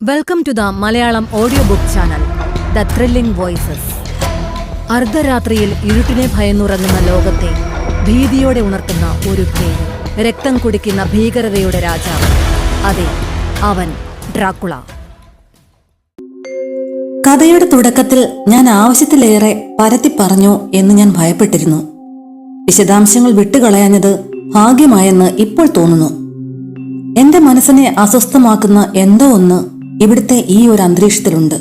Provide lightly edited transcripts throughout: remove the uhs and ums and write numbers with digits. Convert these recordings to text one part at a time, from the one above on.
Welcome to the Malayalam audio book channel the thrilling voices. അർദ്ധരാത്രിയിൽ ഇരുട്ടിനെ ഭയന്നുറങ്ങുന്ന ലോകത്തെ ഭീതിയോടെ ഉണർത്തുന്ന ഒരു പേര്, രക്തം കുടിക്കുന്ന ഭീകരതയുടെ രാജാവ്. അതെ, അവൻ ഡ്രാക്കുള. കഥയുടെ തുടക്കത്തിൽ ഞാൻ ആവശ്യത്തിലേറെ പരത്തി പറഞ്ഞോ എന്ന് ഞാൻ ഭയപ്പെട്ടിരുന്നു. വിശദാംശങ്ങൾ വിട്ടുകളയാഞ്ഞത് ഭാഗ്യമായെന്ന് ഇപ്പോൾ തോന്നുന്നു. എന്റെ മനസ്സിനെ അസ്വസ്ഥമാക്കുന്ന എന്തോ ഒന്ന് ഇവിടുത്തെ ഈ ഒരു അന്തരീക്ഷത്തിലുണ്ട്.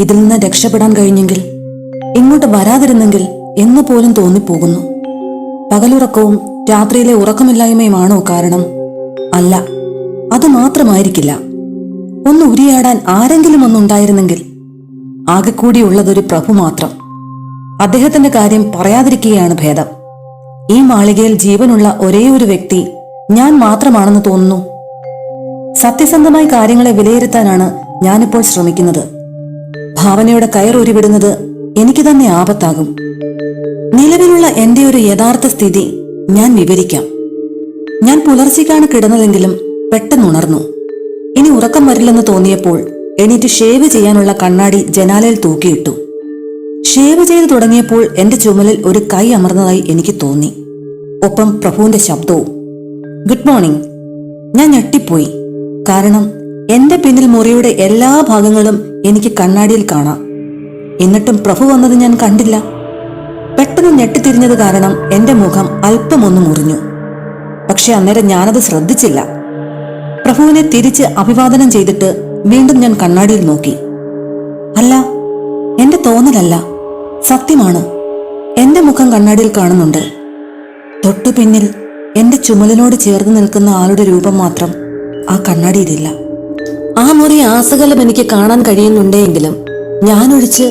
ഇതിൽ നിന്ന് രക്ഷപ്പെടാൻ കഴിഞ്ഞെങ്കിൽ, ഇങ്ങോട്ട് വരാതിരുന്നെങ്കിൽ എന്ന് പോലും തോന്നിപ്പോകുന്നു. പകലുറക്കവും രാത്രിയിലെ ഉറക്കമില്ലായ്മയുമാണോ കാരണം? അല്ല, അത് മാത്രമായിരിക്കില്ല. ഒന്ന് ഉരിയാടാൻ ആരെങ്കിലും ഒന്നുണ്ടായിരുന്നെങ്കിൽ. ആകെ കൂടിയുള്ളതൊരു പ്രഭു മാത്രം. അദ്ദേഹത്തിന്റെ കാര്യം പറയാതിരിക്കുകയാണ് ഭേദം. ഈ മാളികയിൽ ജീവനുള്ള ഒരേയൊരു വ്യക്തി ഞാൻ മാത്രമാണെന്ന് തോന്നുന്നു. സത്യസന്ധമായി കാര്യങ്ങളെ വിലയിരുത്താനാണ് ഞാനിപ്പോൾ ശ്രമിക്കുന്നത്. ഭാവനയുടെ കയറൂരിവിടുന്നത് എനിക്ക് തന്നെ ആപത്താകും. നിലവിലുള്ള എന്റെ ഒരു യഥാർത്ഥ സ്ഥിതി ഞാൻ വിവരിക്കാം. ഞാൻ പുലർച്ചയ്ക്കാണ് കിടന്നതെങ്കിലും പെട്ടെന്നുണർന്നു. ഇനി ഉറക്കം വരില്ലെന്ന് തോന്നിയപ്പോൾ എണീറ്റ് ഷേവ് ചെയ്യാനുള്ള കണ്ണാടി ജനാലയിൽ തൂക്കിയിട്ടു. ഷേവ് ചെയ്തു തുടങ്ങിയപ്പോൾ എന്റെ ചുമലിൽ ഒരു കൈ അമർന്നതായി എനിക്ക് തോന്നി. ഒപ്പം പ്രഭുവിന്റെ ശബ്ദവും. Good morning. ഞാൻ ഞെട്ടിപ്പോയി. കാരണം എന്റെ പിന്നിൽ മുറിയുടെ എല്ലാ ഭാഗങ്ങളും എനിക്ക് കണ്ണാടിയിൽ കാണാം. എന്നിട്ടും പ്രഭു വന്നത് ഞാൻ കണ്ടില്ല. പെട്ടെന്ന് ഞെട്ടിത്തിരിഞ്ഞത് കാരണം എന്റെ മുഖം അല്പമൊന്നു മുറിഞ്ഞു. പക്ഷെ അന്നേരം ഞാനത് ശ്രദ്ധിച്ചില്ല. പ്രഭുവിനെ തിരിച്ച് അഭിവാദനം ചെയ്തിട്ട് വീണ്ടും ഞാൻ കണ്ണാടിയിൽ നോക്കി. അല്ല, എന്റെ തോന്നലല്ല, സത്യമാണ്. എന്റെ മുഖം കണ്ണാടിയിൽ കാണുന്നുണ്ട്. തൊട്ടു പിന്നിൽ എന്റെ ചുമലിനോട് ചേർന്ന് നിൽക്കുന്ന ആളുടെ രൂപം മാത്രം ആ കണ്ണാടിയിലില്ല. ആ മുറി ആസകലം എനിക്ക് കാണാൻ കഴിയുന്നുണ്ടെങ്കിലും ഞാനൊഴിച്ച്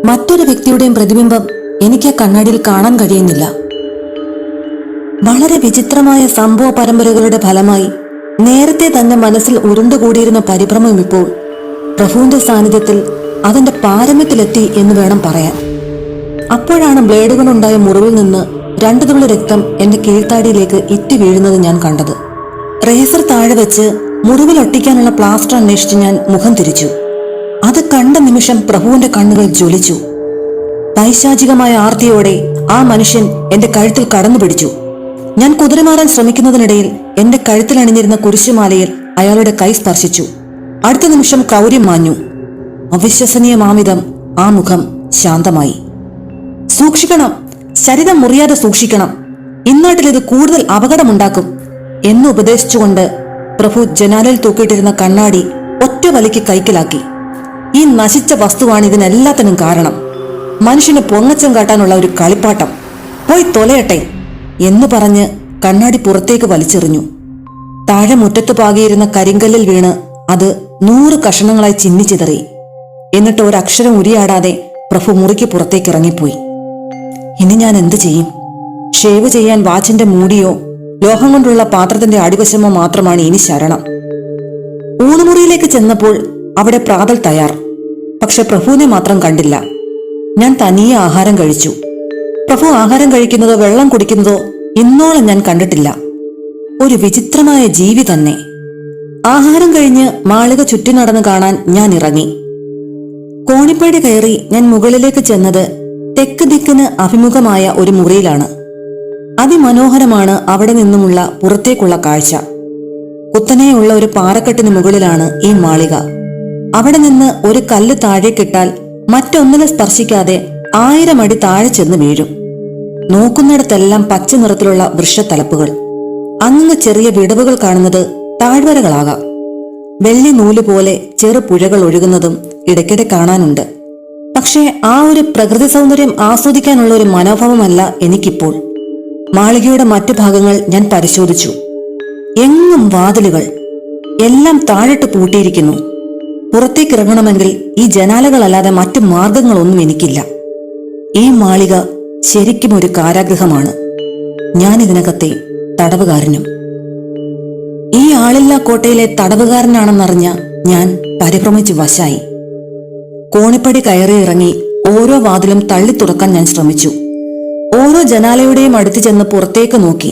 മറ്റൊരു വ്യക്തിയുടെയും പ്രതിബിംബം എനിക്ക് ആ കണ്ണാടിയിൽ കാണാൻ കഴിയുന്നില്ല. വളരെ വിചിത്രമായ സംഭവ പരമ്പരകളുടെ ഫലമായി നേരത്തെ തന്നെ മനസ്സിൽ ഉരുണ്ടുകൂടിയിരുന്ന പരിഭ്രമം ഇപ്പോൾ പ്രഭുവിന്റെ സാന്നിധ്യത്തിൽ അതിന്റെ പാരമ്യത്തിലെത്തി എന്ന് വേണം പറയാൻ. അപ്പോഴാണ് ബ്ലേഡുകളുണ്ടായ മുറിവിൽ നിന്ന് 2 തുള്ളി രക്തം എന്റെ കീഴ്ത്താടിയിലേക്ക് ഇറ്റി വീഴുന്നത് ഞാൻ കണ്ടത്. റേസർ താഴെ വെച്ച് മുറിവിൽ ഒട്ടിക്കാനുള്ള പ്ലാസ്റ്റർ അന്വേഷിച്ച് ഞാൻ മുഖം തിരിച്ചു. അത് കണ്ട നിമിഷം പ്രഭുവിന്റെ കണ്ണുകൾ ജ്വലിച്ചു. പൈശാചികമായ ആർത്തിയോടെ ആ മനുഷ്യൻ എന്റെ കഴുത്തിൽ കടന്നു പിടിച്ചു. ഞാൻ കുതിരമാറാൻ ശ്രമിക്കുന്നതിനിടയിൽ എന്റെ കഴുത്തിൽ അണിഞ്ഞിരുന്ന കുരിശുമാലയിൽ അയാളുടെ കൈ സ്പർശിച്ചു. അടുത്ത നിമിഷം ക്രൗര്യം മാഞ്ഞു. അവിശ്വസനീയമാമിതം ആ മുഖം ശാന്തമായി. സൂക്ഷിക്കണം, ശരീരം മുറിയാതെ സൂക്ഷിക്കണം, ഇന്നാട്ടിലിത് കൂടുതൽ അപകടമുണ്ടാക്കും എന്ന് ഉപദേശിച്ചുകൊണ്ട് പ്രഭു ജനാലയിൽ തൂക്കിയിട്ടിരുന്ന കണ്ണാടി ഒറ്റ വലിക്ക് കൈക്കലാക്കി. ഈ നശിച്ച വസ്തുവാണ് ഇതിനെല്ലാത്തിനും കാരണം. മനുഷ്യന് പൊങ്ങച്ചം കാട്ടാനുള്ള ഒരു കളിപ്പാട്ടം. പോയി തൊലയട്ടെ എന്ന് പറഞ്ഞ് കണ്ണാടി പുറത്തേക്ക് വലിച്ചെറിഞ്ഞു. താഴെ മുറ്റത്ത് പാകിയിരുന്ന കരിങ്കല്ലിൽ വീണ് അത് 100 കഷണങ്ങളായി ചിന്നിച്ചിതറി. എന്നിട്ട് ഒരക്ഷരം ഉരിയാടാതെ പ്രഭു മുറിക്ക് പുറത്തേക്ക് ഇറങ്ങിപ്പോയി. ഇനി ഞാൻ എന്ത് ചെയ്യും? ഷേവ് ചെയ്യാൻ വാച്ചിന്റെ മൂടിയോ ലോഹം കൊണ്ടുള്ള പാത്രത്തിന്റെ അടിവശമോ മാത്രമാണ് ഇനി ശരണം. ഊണുമുറിയിലേക്ക് ചെന്നപ്പോൾ അവിടെ പ്രാതൽ തയ്യാർ. പക്ഷെ പ്രഭുവിനെ മാത്രം കണ്ടില്ല. ഞാൻ തനിയെ ആഹാരം കഴിച്ചു. പ്രഭു ആഹാരം കഴിക്കുന്നതോ വെള്ളം കുടിക്കുന്നതോ ഇന്നോളം ഞാൻ കണ്ടിട്ടില്ല. ഒരു വിചിത്രമായ ജീവി തന്നെ. ആഹാരം കഴിഞ്ഞ് മാളിക ചുറ്റി നടന്നു കാണാൻ ഞാൻ ഇറങ്ങി. കോണിപ്പടി കയറി ഞാൻ മുകളിലേക്ക് ചെന്നത് തെക്ക് ദിക്കിന് അഭിമുഖമായ ഒരു മുറിയിലാണ്. അതിമനോഹരമാണ് അവിടെ നിന്നുമുള്ള പുറത്തേക്കുള്ള കാഴ്ച. കുത്തനെയുള്ള ഒരു പാറക്കെട്ടിന് മുകളിലാണ് ഈ മാളിക. അവിടെ നിന്ന് ഒരു കല്ല് താഴേക്കിട്ടാൽ മറ്റൊന്നിനെ സ്പർശിക്കാതെ 1000 അടി താഴെ ചെന്ന് വീഴും. നോക്കുന്നിടത്തെല്ലാം പച്ച നിറത്തിലുള്ള വൃക്ഷത്തലപ്പുകൾ. അങ്ങ് ചെറിയ വിടവുകൾ കാണുന്നത് താഴ്വരകളാകാം. വെള്ളി നൂല് പോലെ ചെറു പുഴകൾ ഒഴുകുന്നതും ഇടയ്ക്കിടെ കാണാനുണ്ട്. പക്ഷേ ആ ഒരു പ്രകൃതി സൗന്ദര്യം ആസ്വദിക്കാനുള്ള ഒരു മനോഭാവമല്ല എനിക്കിപ്പോൾ. മാളികയുടെ മറ്റു ഭാഗങ്ങൾ ഞാൻ പരിശോധിച്ചു. എങ്ങും വാതിലുകൾ. എല്ലാം താഴിട്ട് പൂട്ടിയിരിക്കുന്നു. പുറത്തേക്കിറങ്ങണമെങ്കിൽ ഈ ജനാലകളല്ലാതെ മറ്റു മാർഗങ്ങളൊന്നും എനിക്കില്ല. ഈ മാളിക ശരിക്കും ഒരു കാരാഗൃഹമാണ്. ഞാൻ ഇതിനകത്തെ തടവുകാരനും. ഈ ആളില്ലാ കോട്ടയിലെ തടവുകാരനാണെന്നറിഞ്ഞ ഞാൻ പരിഭ്രമിച്ച് വശായി. കോണിപ്പടി കയറി ഇറങ്ങി ഓരോ വാതിലും തള്ളി തുറക്കാൻ ഞാൻ ശ്രമിച്ചു. ഓരോ ജനാലയുടെയും അടുത്ത് ചെന്ന് പുറത്തേക്ക് നോക്കി.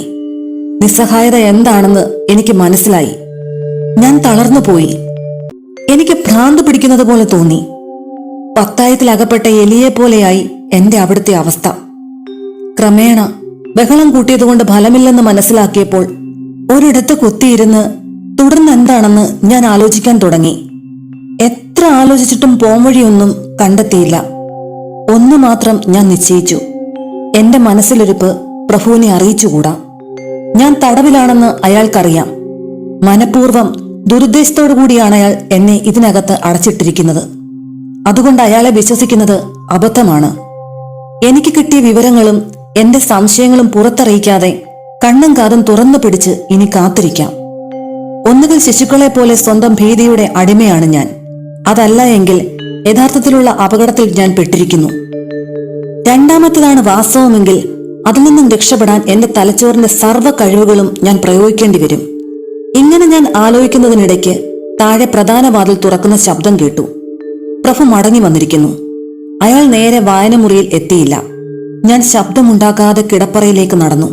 നിസ്സഹായത എന്താണെന്ന് എനിക്ക് മനസ്സിലായി. ഞാൻ തളർന്നുപോയി. എനിക്ക് ഭ്രാന്ത് പിടിക്കുന്നത് പോലെ തോന്നി. പത്തായത്തിലകപ്പെട്ട എലിയെ പോലെയായി എന്റെ അവിടുത്തെ അവസ്ഥ. ക്രമേണ ബഹളം കൂട്ടിയതുകൊണ്ട് ഫലമില്ലെന്ന് മനസ്സിലാക്കിയപ്പോൾ ഒരിടത്ത് കുത്തിയിരുന്ന് തുടർന്ന് എന്താണെന്ന് ഞാൻ ആലോചിക്കാൻ തുടങ്ങി. എത്ര ആലോചിച്ചിട്ടും പോംവഴിയൊന്നും കണ്ടെത്തിയില്ല. ഒന്നു മാത്രം ഞാൻ നിശ്ചയിച്ചു. എന്റെ മനസ്സിലൊരുപ്പ് പ്രഭുവിനെ അറിയിച്ചുകൂടാ. ഞാൻ തടവിലാണെന്ന് അയാൾക്കറിയാം. മനഃപൂർവ്വം ദുരുദ്ദേശത്തോടു കൂടിയാണ് അയാൾ എന്നെ ഇതിനകത്ത് അടച്ചിട്ടിരിക്കുന്നത്. അതുകൊണ്ട് അയാളെ വിശ്വസിക്കുന്നത് അബദ്ധമാണ്. എനിക്ക് കിട്ടിയ വിവരങ്ങളും എന്റെ സംശയങ്ങളും പുറത്തറിയിക്കാതെ കണ്ണും കാതും തുറന്നു പിടിച്ച് ഇനി കാത്തിരിക്കാം. ഒന്നുകിൽ ശിശുക്കളെ പോലെ സ്വന്തം ഭീതിയുടെ അടിമയാണ് ഞാൻ. അതല്ല എങ്കിൽ യഥാർത്ഥത്തിലുള്ള അപകടത്തിൽ ഞാൻ പെട്ടിരിക്കുന്നു. രണ്ടാമത്തേതാണ് വാസ്തവമെങ്കിൽ അതിൽ നിന്നും രക്ഷപ്പെടാൻ എന്റെ തലച്ചോറിന്റെ സർവ്വ കഴിവുകളും ഞാൻ പ്രയോഗിക്കേണ്ടി വരും. ഇങ്ങനെ ഞാൻ ആലോചിക്കുന്നതിനിടയ്ക്ക് താഴെ പ്രധാന വാതിൽ തുറക്കുന്ന ശബ്ദം കേട്ടു. പ്രഭു മടങ്ങി വന്നിരിക്കുന്നു. അയാൾ നേരെ വായനമുറിയിൽ എത്തിയില്ല. ഞാൻ ശബ്ദമുണ്ടാക്കാതെ കിടപ്പറയിലേക്ക് നടന്നു.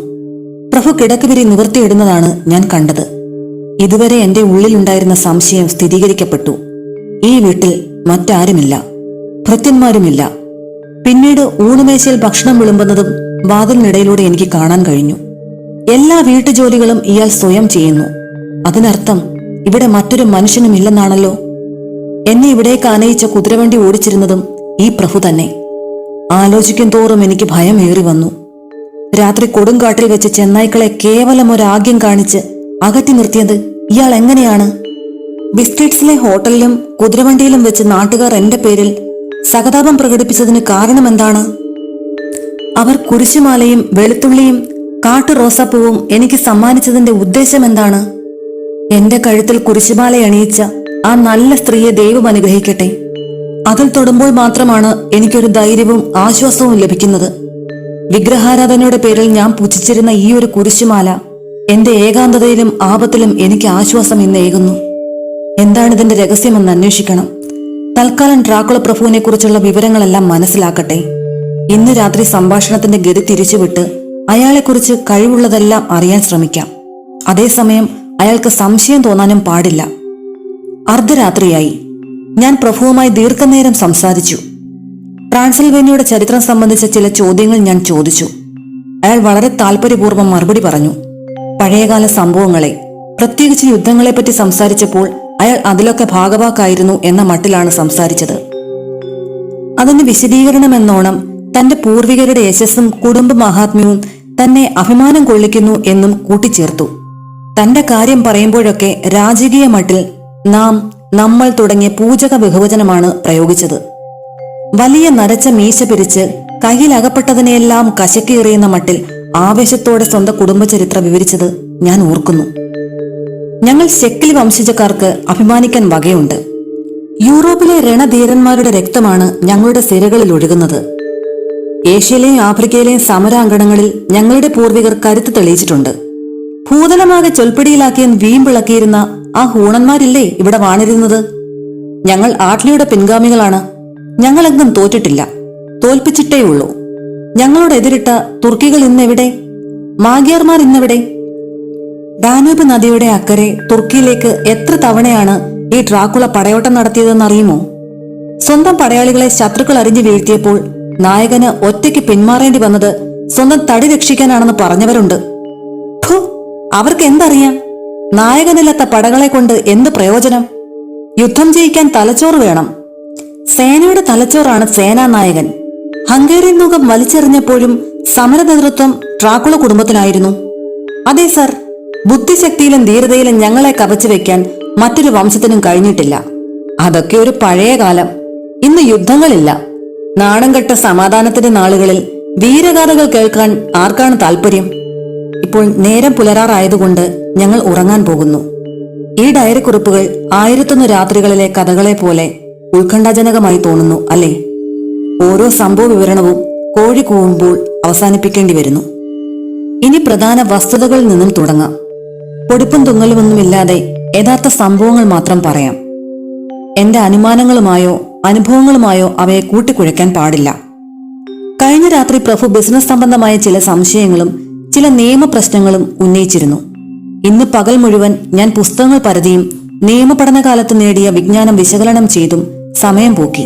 പ്രഭു കിടക്കുവിരി നിവർത്തിയിടുന്നതാണ് ഞാൻ കണ്ടത്. ഇതുവരെ എന്റെ ഉള്ളിലുണ്ടായിരുന്ന സംശയം സ്ഥിരീകരിക്കപ്പെട്ടു. ഈ വീട്ടിൽ മറ്റാരുമില്ല, ഭൃത്യന്മാരുമില്ല. പിന്നീട് ഊണുമേശയിൽ ഭക്ഷണം വിളമ്പുന്നതും വാതിലിനിടയിലൂടെ എനിക്ക് കാണാൻ കഴിഞ്ഞു. എല്ലാ വീട്ടുജോലികളും ഇയാൾ സ്വയം ചെയ്യുന്നു. അതിനർത്ഥം ഇവിടെ മറ്റൊരു മനുഷ്യനുമില്ലെന്നാണല്ലോ. എന്നെ ഇവിടേക്ക് ആനയിച്ച കുതിരവണ്ടി ഓടിച്ചിരുന്നതും ഈ പ്രഭു തന്നെ. ആലോചിക്കും തോറും എനിക്ക് ഭയമേറി വന്നു. രാത്രി കൊടുങ്കാട്ടിൽ വെച്ച് ചെന്നായ്ക്കളെ കേവലം ഒരാഗ്യം കാണിച്ച് അകറ്റി നിർത്തിയത് ഇയാൾ എങ്ങനെയാണ്? ബിസ്ക്കറ്റ്സിലെ ഹോട്ടലിലും കുതിരവണ്ടിയിലും വെച്ച് നാട്ടുകാർ എന്റെ പേരിൽ സഹതാപം പ്രകടിപ്പിച്ചതിന് കാരണമെന്താണ്? അവർ കുരിശുമാലയും വെളുത്തുള്ളിയും കാട്ടു റോസാപ്പൂവും എനിക്ക് സമ്മാനിച്ചതിന്റെ ഉദ്ദേശം എന്താണ്? എന്റെ കഴുത്തിൽ കുരിശുമാല അണിയിച്ച ആ നല്ല സ്ത്രീയെ ദൈവം അനുഗ്രഹിക്കട്ടെ. അതിൽ തൊടുമ്പോൾ മാത്രമാണ് എനിക്കൊരു ധൈര്യവും ആശ്വാസവും ലഭിക്കുന്നത്. വിഗ്രഹാരാധനയുടെ പേരിൽ ഞാൻ പുച്ഛിച്ചിരുന്ന ഈ ഒരു കുരിശുമാല എന്റെ ഏകാന്തതയിലും ആപത്തിലും എനിക്ക് ആശ്വാസം ഇന്നേകുന്നു. എന്താണിതിന്റെ രഹസ്യമെന്ന് അന്വേഷിക്കണം. തൽക്കാലം ഡ്രാക്കുള പ്രഭുവിനെ കുറിച്ചുള്ള വിവരങ്ങളെല്ലാം മനസ്സിലാക്കട്ടെ. ഇന്ന് രാത്രി സംഭാഷണത്തിന്റെ ഗതി തിരിച്ചുവിട്ട് അയാളെക്കുറിച്ച് കഴിവുള്ളതെല്ലാം അറിയാൻ ശ്രമിക്കാം. അതേസമയം അയാൾക്ക് സംശയം തോന്നാനും പാടില്ല. അർദ്ധരാത്രിയായി. ഞാൻ പ്രഭുവുമായി ദീർഘനേരം സംസാരിച്ചു. ട്രാൻസിൽവേനിയയുടെ ചരിത്രം സംബന്ധിച്ച ചില ചോദ്യങ്ങൾ ഞാൻ ചോദിച്ചു. അയാൾ വളരെ താല്പര്യപൂർവ്വം മറുപടി പറഞ്ഞു. പഴയകാല സംഭവങ്ങളെ, പ്രത്യേകിച്ച് യുദ്ധങ്ങളെപ്പറ്റി സംസാരിച്ചപ്പോൾ അയാൾ അതിലൊക്കെ ഭാഗവാക്കായിരുന്നു എന്ന മട്ടിലാണ് സംസാരിച്ചത്. അതിന് വിശദീകരണമെന്നോണം തന്റെ പൂർവികരുടെ യശസ്സും കുടുംബ മഹാത്മ്യവും തന്നെ അഭിമാനം കൊള്ളിക്കുന്നു എന്നും കൂട്ടിച്ചേർത്തു. തന്റെ കാര്യം പറയുമ്പോഴൊക്കെ രാജകീയ മട്ടിൽ നാം, നമ്മൾ തുടങ്ങിയ പൂജക ബഹുവചനമാണ് പ്രയോഗിച്ചത്. വലിയ നരച്ച മീശ പിരിച്ച് കയ്യിലകപ്പെട്ടതിനെയെല്ലാം കശക്കിയെറിയുന്ന മട്ടിൽ ആവേശത്തോടെ സ്വന്തം കുടുംബചരിത്രം വിവരിച്ചത് ഞാൻ ഓർക്കുന്നു. ഞങ്ങൾ ശെക്കിലി വംശജക്കാർക്ക് അഭിമാനിക്കാൻ വകയുണ്ട്. യൂറോപ്പിലെ രണധീരന്മാരുടെ രക്തമാണ് ഞങ്ങളുടെ സിരകളിൽ ഒഴുകുന്നത്. ഏഷ്യയിലെയും ആഫ്രിക്കയിലെയും സമരാങ്കണങ്ങളിൽ ഞങ്ങളുടെ പൂർവികർ കരുത്ത് തെളിയിച്ചിട്ടുണ്ട്. ഭൂതലമാകെ ചൊൽപ്പിടിയിലാക്കിയ വീമ്പിളക്കിയിരുന്ന ആ ഹൂണന്മാരില്ലേ ഇവിടെ വാണിരുന്നത്? ഞങ്ങൾ ആട്ലിയുടെ പിൻഗാമികളാണ്. ഞങ്ങളെങ്ങും തോറ്റിട്ടില്ല, തോൽപ്പിച്ചിട്ടേ ഉള്ളൂ. ഞങ്ങളോട് എതിരിട്ട തുർക്കികൾ ഇന്നെവിടെ? മാഗ്യാർമാർ ഇന്നെവിടെ? ഡാനൂബ് നദിയുടെ അക്കരെ തുർക്കിയിലേക്ക് എത്ര തവണയാണ് ഈ ഡ്രാക്കുള പടയോട്ടം നടത്തിയതെന്നറിയുമോ? സ്വന്തം പടയാളികളെ ശത്രുക്കൾ അറിഞ്ഞു വീഴ്ത്തിയപ്പോൾ നായകന് ഒറ്റയ്ക്ക് പിന്മാറേണ്ടി വന്നത് സ്വന്തം തടി രക്ഷിക്കാനാണെന്ന് പറഞ്ഞവരുണ്ട്. അവർക്ക് എന്തറിയാം? നായകനില്ലാത്ത പടകളെ കൊണ്ട് എന്ത് പ്രയോജനം? യുദ്ധം ജയിക്കാൻ തലച്ചോറ് വേണം. സേനയുടെ തലച്ചോറാണ് സേനാനായകൻ. ഹംഗേറിയൻ മുഖം വലിച്ചെറിഞ്ഞപ്പോഴും സമര നേതൃത്വം ഡ്രാക്കുള കുടുംബത്തിനായിരുന്നു. അതെ സർ, ബുദ്ധിശക്തിയിലും ധീരതയിലും ഞങ്ങളെ കവച്ചു വെക്കാൻ മറ്റൊരു വംശത്തിനും കഴിഞ്ഞിട്ടില്ല. അതൊക്കെ ഒരു പഴയ കാലം. ഇന്ന് യുദ്ധങ്ങളില്ല. നാണംകെട്ട സമാധാനത്തിന്റെ നാളുകളിൽ വീരഗാഥകൾ കേൾക്കാൻ ആർക്കാണ് താല്പര്യം? ഇപ്പോൾ നേരം പുലരാറായതുകൊണ്ട് ഞങ്ങൾ ഉറങ്ങാൻ പോകുന്നു. ഈ ഡയറി കുറിപ്പുകൾ 1001 രാത്രികളിലെ കഥകളെ പോലെ ഉത്കണ്ഠാജനകമായി തോന്നുന്നു, അല്ലേ? ഓരോ സംഭവ വിവരണവും കോഴി കൂവുമ്പോൾ അവസാനിപ്പിക്കേണ്ടി വരുന്നു. ഇനി പ്രധാന വസ്തുതകളിൽ നിന്നും തുടങ്ങാം. പൊടിപ്പും തുങ്ങലുമൊന്നുമില്ലാതെ യഥാർത്ഥ സംഭവങ്ങൾ മാത്രം പറയാം. എന്റെ അനുമാനങ്ങളുമായോ അനുഭവങ്ങളുമായോ അവയെ കൂട്ടിക്കുഴയ്ക്കാൻ പാടില്ല. കഴിഞ്ഞ രാത്രി പ്രഭു ബിസിനസ് സംബന്ധമായ ചില സംശയങ്ങളും ചില നിയമപ്രശ്നങ്ങളും ഉന്നയിച്ചിരുന്നു. ഇന്ന് പകൽ മുഴുവൻ ഞാൻ പുസ്തകങ്ങൾ പരതിയും നിയമപഠനകാലത്ത് നേടിയ വിജ്ഞാനം വിശകലനം ചെയ്തും സമയം പോക്കി.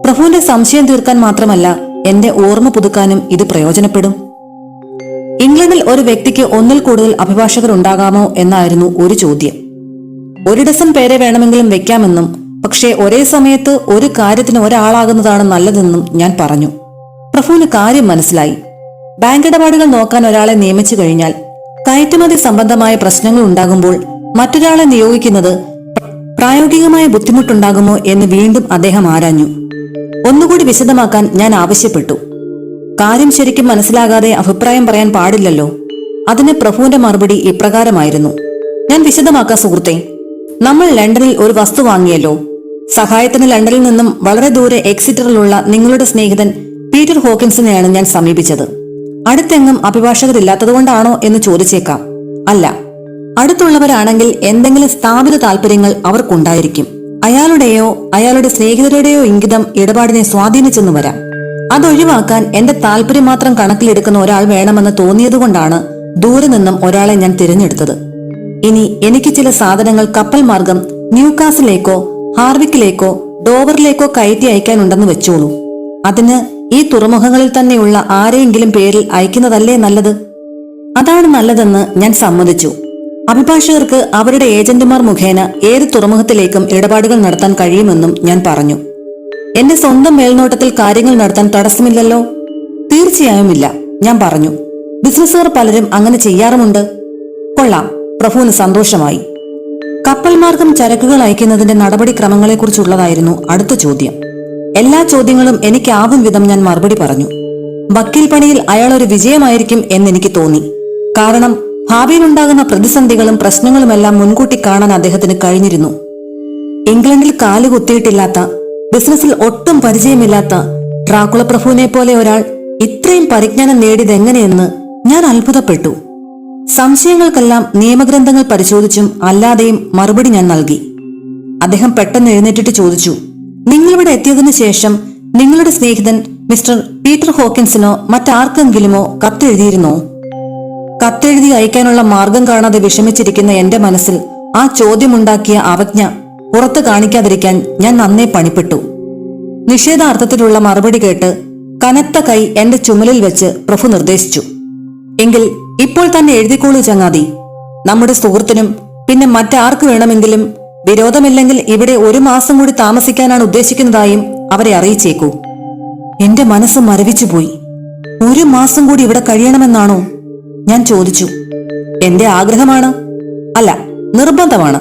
പ്രഭുവിന്റെ സംശയം തീർക്കാൻ മാത്രമല്ല എന്റെ ഓർമ്മ പുതുക്കാനും ഇത് പ്രയോജനപ്പെടും. ഇംഗ്ലണ്ടിൽ ഒരു വ്യക്തിക്ക് ഒന്നിൽ കൂടുതൽ അഭിഭാഷകർ ഉണ്ടാകാമോ എന്നായിരുന്നു ഒരു ചോദ്യം. 1 ഡസൻ പേരെ വേണമെങ്കിലും വെക്കാമെന്നും പക്ഷേ ഒരേ സമയത്ത് ഒരു കാര്യത്തിന് ഒരാളാകുന്നതാണ് നല്ലതെന്നും ഞാൻ പറഞ്ഞു. പ്രഭുവിന് കാര്യം മനസ്സിലായി. ബാങ്ക് ഇടപാടുകൾ നോക്കാൻ ഒരാളെ നിയമിച്ചു കഴിഞ്ഞാൽ കയറ്റുമതി സംബന്ധമായ പ്രശ്നങ്ങൾ ഉണ്ടാകുമ്പോൾ മറ്റൊരാളെ നിയോഗിക്കുന്നത് പ്രായോഗികമായ ബുദ്ധിമുട്ടുണ്ടാകുമോ എന്ന് വീണ്ടും അദ്ദേഹം ആരാഞ്ഞു. ഒന്നുകൂടി വിശദമാക്കാൻ ഞാൻ ആവശ്യപ്പെട്ടു. കാര്യം ശരിക്കും മനസ്സിലാകാതെ അഭിപ്രായം പറയാൻ പാടില്ലല്ലോ. അതിന് പ്രഭുവിന്റെ മറുപടി ഇപ്രകാരമായിരുന്നു: ഞാൻ വിശദമാക്കാം സുഹൃത്തെ. നമ്മൾ ലണ്ടനിൽ ഒരു വസ്തു വാങ്ങിയല്ലോ. സഹായത്തിന് ലണ്ടനിൽ നിന്നും വളരെ ദൂരെ എക്സിറ്ററിലുള്ള നിങ്ങളുടെ സ്നേഹിതൻ പീറ്റർ ഹോക്കിൻസിനെയാണ് ഞാൻ സമീപിച്ചത്. അടുത്തെങ്ങും അഭിഭാഷകരില്ലാത്തതുകൊണ്ടാണോ എന്ന് ചോദിച്ചേക്കാം. അല്ല, അടുത്തുള്ളവരാണെങ്കിൽ എന്തെങ്കിലും സ്ഥാപിത താല്പര്യങ്ങൾ അവർക്കുണ്ടായിരിക്കും. അയാളുടെയോ അയാളുടെ സ്നേഹിതരുടെയോ ഇംഗിതം ഇടപാടിനെ സ്വാധീനിച്ചെന്നു വരാം. അതൊഴിവാക്കാൻ എന്റെ താല്പര്യം മാത്രം കണക്കിലെടുക്കുന്ന ഒരാൾ വേണമെന്ന് തോന്നിയതുകൊണ്ടാണ് ദൂരെ നിന്നും ഒരാളെ ഞാൻ തിരഞ്ഞെടുത്തത്. ഇനി എനിക്ക് ചില സാധനങ്ങൾ കപ്പൽ മാർഗം ന്യൂകാസിലേക്കോ ഹാർവിക്കിലേക്കോ ഡോവറിലേക്കോ കയറ്റി അയക്കാനുണ്ടെന്ന് വെച്ചോളൂ. അതിന് ഈ തുറമുഖങ്ങളിൽ തന്നെയുള്ള ആരെയെങ്കിലും പേരിൽ അയക്കുന്നതല്ലേ നല്ലത്? അതാണ് നല്ലതെന്ന് ഞാൻ സമ്മതിച്ചു. അഭിഭാഷകർക്ക് അവരുടെ ഏജന്റുമാർ മുഖേന ഏത് തുറമുഖത്തിലേക്കും ഇടപാടുകൾ നടത്താൻ കഴിയുമെന്നും ഞാൻ പറഞ്ഞു. എന്റെ സ്വന്തം മേൽനോട്ടത്തിൽ കാര്യങ്ങൾ നടത്താൻ തടസ്സമില്ലല്ലോ? തീർച്ചയായുമില്ല, ഞാൻ പറഞ്ഞു. ബിസിനസ്സുകാർ പലരും അങ്ങനെ ചെയ്യാറുമുണ്ട്. കൊള്ളാം, പ്രഭുവിന് സന്തോഷമായി. കപ്പൽ മാർഗം ചരക്കുകൾ അയക്കുന്നതിന്റെ നടപടിക്രമങ്ങളെക്കുറിച്ചുള്ളതായിരുന്നു അടുത്ത ചോദ്യം. എല്ലാ ചോദ്യങ്ങളും എനിക്കാവും വിധം ഞാൻ മറുപടി പറഞ്ഞു. വക്കീൽ പണിയിൽ അയാൾ ഒരു വിജയമായിരിക്കും എന്നെനിക്ക് തോന്നി. കാരണം ഭാവിയിലുണ്ടാകുന്ന പ്രതിസന്ധികളും പ്രശ്നങ്ങളുമെല്ലാം മുൻകൂട്ടി കാണാൻ അദ്ദേഹത്തിന് കഴിഞ്ഞിരുന്നു. ഇംഗ്ലണ്ടിൽ കാലുകുത്തിയിട്ടില്ലാത്ത, ബിസിനസ്സിൽ ഒട്ടും പരിചയമില്ലാത്ത ഡ്രാക്കുള പ്രഭുവിനെ പോലെ ഒരാൾ ഇത്രയും പരിജ്ഞാനം നേടിയതെങ്ങനെയെന്ന് ഞാൻ അത്ഭുതപ്പെട്ടു. സംശയങ്ങൾക്കെല്ലാം നിയമഗ്രന്ഥങ്ങൾ പരിശോധിച്ചും അല്ലാതെയും മറുപടി ഞാൻ നൽകി. അദ്ദേഹം പെട്ടെന്ന് എഴുന്നേറ്റിട്ട് ചോദിച്ചു: നിങ്ങളിവിടെ എത്തിയതിനു ശേഷം നിങ്ങളുടെ സ്നേഹിതൻ മിസ്റ്റർ പീറ്റർ ഹോക്കിൻസിനോ മറ്റാർക്കെങ്കിലുമോ കത്തെഴുതിയിരുന്നോ? കത്തെഴുതി അയക്കാനുള്ള മാർഗം കാണാതെ വിഷമിച്ചിരിക്കുന്ന എന്റെ മനസ്സിൽ ആ ചോദ്യമുണ്ടാക്കിയ അവജ്ഞ പുറത്തു കാണിക്കാതിരിക്കാൻ ഞാൻ നന്നേ പണിപ്പെട്ടു. നിഷേധാർത്ഥത്തിലുള്ള മറുപടി കേട്ട് കനത്ത കൈ എന്റെ ചുമലിൽ വെച്ച് പ്രഭു നിർദ്ദേശിച്ചു: എങ്കിൽ ഇപ്പോൾ തന്നെ എഴുതിക്കോളൂ ചങ്ങാതി. നമ്മുടെ സുഹൃത്തിനും പിന്നെ മറ്റാർക്ക് വേണമെങ്കിലും വിരോധമില്ലെങ്കിൽ ഇവിടെ 1 മാസം കൂടി താമസിക്കാനാണ് ഉദ്ദേശിക്കുന്നതായും അവരെ അറിയിച്ചേക്കൂ. എന്റെ മനസ്സ് മരവിച്ചുപോയി. 1 മാസം കൂടി ഇവിടെ കഴിയണമെന്നാണോ? ഞാൻ ചോദിച്ചു. എന്റെ ആഗ്രഹമാണ്, അല്ല നിർബന്ധമാണ്.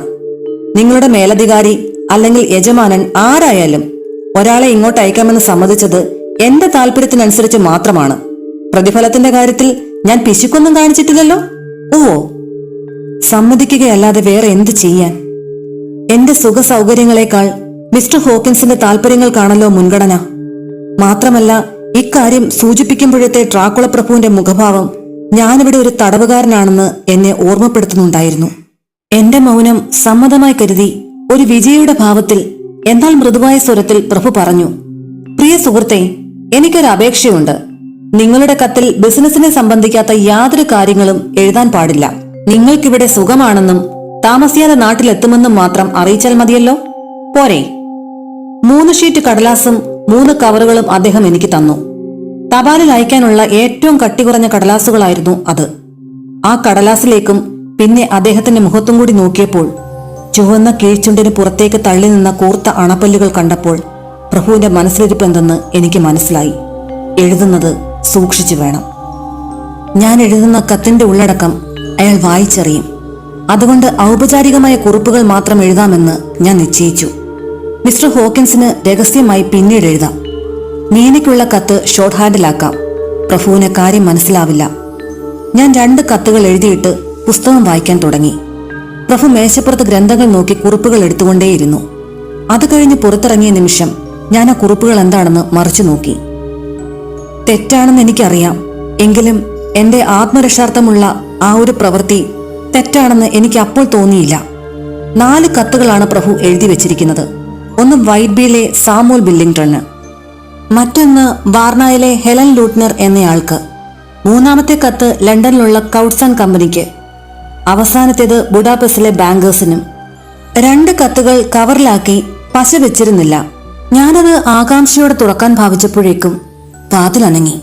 നിങ്ങളുടെ മേലധികാരി അല്ലെങ്കിൽ യജമാനൻ ആരായാലും ഒരാളെ ഇങ്ങോട്ട് അയക്കാമെന്ന് സമ്മതിച്ചത് എന്റെ താല്പര്യത്തിനനുസരിച്ച് മാത്രമാണ്. പ്രതിഫലത്തിന്റെ കാര്യത്തിൽ ഞാൻ പിശുക്കൊന്നും കാണിച്ചിട്ടില്ലല്ലോ. ഓ, സമ്മതിക്കുകയല്ലാതെ വേറെ എന്ത് ചെയ്യാൻ? എന്റെ സുഖ സൗകര്യങ്ങളെക്കാൾ മിസ്റ്റർ ഹോക്കിൻസിന്റെ താല്പര്യങ്ങൾക്കാണല്ലോ മുൻഗണന. മാത്രമല്ല, ഇക്കാര്യം സൂചിപ്പിക്കുമ്പോഴത്തെ ഡ്രാക്കുള പ്രഭുവിന്റെ മുഖഭാവം ഞാനിവിടെ ഒരു തടവുകാരനാണെന്ന് എന്നെ ഓർമ്മപ്പെടുത്തുന്നുണ്ടായിരുന്നു. എന്റെ മൗനം സമ്മതമായി കരുതി ഒരു വിജയിയുടെ ഭാവത്തിൽ എന്നാൽ മൃദുവായ സ്വരത്തിൽ പ്രഭു പറഞ്ഞു: പ്രിയ സുഹൃത്തെ, എനിക്കൊരു അപേക്ഷയുണ്ട്. നിങ്ങളുടെ കത്തിൽ ബിസിനസിനെ സംബന്ധിക്കാത്ത യാതൊരു കാര്യങ്ങളും എഴുതാൻ പാടില്ല. നിങ്ങൾക്കിവിടെ സുഖമാണെന്നും താമസിയാതെ നാട്ടിലെത്തുമെന്നും മാത്രം അറിയിച്ചാൽ മതിയല്ലോ, പോരെ? 3 ഷീറ്റ് കടലാസും 3 കവറുകളും അദ്ദേഹം എനിക്ക് തന്നു. തപാലിൽ അയക്കാനുള്ള ഏറ്റവും കട്ടി കുറഞ്ഞ കടലാസുകളായിരുന്നു അത്. ആ കടലാസിലേക്കും പിന്നെ അദ്ദേഹത്തിന്റെ മുഖത്തും കൂടി നോക്കിയപ്പോൾ ചുവന്ന കീഴ്ചുണ്ടിന് പുറത്തേക്ക് തള്ളി നിന്ന കൂർത്ത അണപ്പല്ലുകൾ കണ്ടപ്പോൾ പ്രഭുവിന്റെ മനസ്സിലിരിപ്പ് എന്തെന്ന് എനിക്ക് മനസ്സിലായി. എഴുതുന്നത് സൂക്ഷിച്ചു വേണം. ഞാൻ എഴുതുന്ന കത്തിന്റെ ഉള്ളടക്കം അയാൾ വായിച്ചറിയും. അതുകൊണ്ട് ഔപചാരികമായ കുറിപ്പുകൾ മാത്രം എഴുതാമെന്ന് ഞാൻ നിശ്ചയിച്ചു. മിസ്റ്റർ ഹോക്കിൻസിന് രഹസ്യമായി പിന്നീട് എഴുതാം. മീനയ്ക്കുള്ള കത്ത് ഷോർട്ട് ഹാൻഡിലാക്കാം. പ്രഭുവിന് കാര്യം മനസ്സിലാവില്ല. ഞാൻ 2 കത്തുകൾ എഴുതിയിട്ട് പുസ്തകം വായിക്കാൻ തുടങ്ങി. പ്രഭു മേശപ്പുറത്ത് ഗ്രന്ഥങ്ങൾ നോക്കി കുറിപ്പുകൾ എടുത്തുകൊണ്ടേയിരുന്നു. അത് കഴിഞ്ഞ് പുറത്തിറങ്ങിയ നിമിഷം ഞാൻ ആ കുറിപ്പുകൾ എന്താണെന്ന് മറിച്ചു നോക്കി. തെറ്റാണെന്ന് എനിക്കറിയാം. എങ്കിലും എന്റെ ആത്മരക്ഷാർത്ഥമുള്ള ആ ഒരു പ്രവൃത്തി തെറ്റാണെന്ന് എനിക്ക് അപ്പോൾ തോന്നിയില്ല. 4 കത്തുകളാണ് പ്രഭു എഴുതി വെച്ചിരിക്കുന്നത്. ഒന്ന് വൈറ്റ്ബീയിലെ സാമുവൽ ബില്ലിംഗ്ടണ്, മറ്റൊന്ന് വാർണയിലെ ഹെലൻ ലൂട്ട്നർ എന്നയാൾക്ക്, 3-ാമത്തെ കത്ത് ലണ്ടനിലുള്ള കൗട്ട്സ് ആൻഡ് കമ്പനിക്ക്, അവസാനത്തേത് ബുഡാപെസ്റ്റിലെ ബാങ്കേഴ്സിനും. 2 കത്തുകൾ കവറിലാക്കി പശ വെച്ചിരുന്നില്ല. ഞാനത് ആകാംക്ഷയോടെ തുറക്കാൻ ഭാവിച്ചപ്പോഴേക്കും വാതിൽ അനങ്ങി.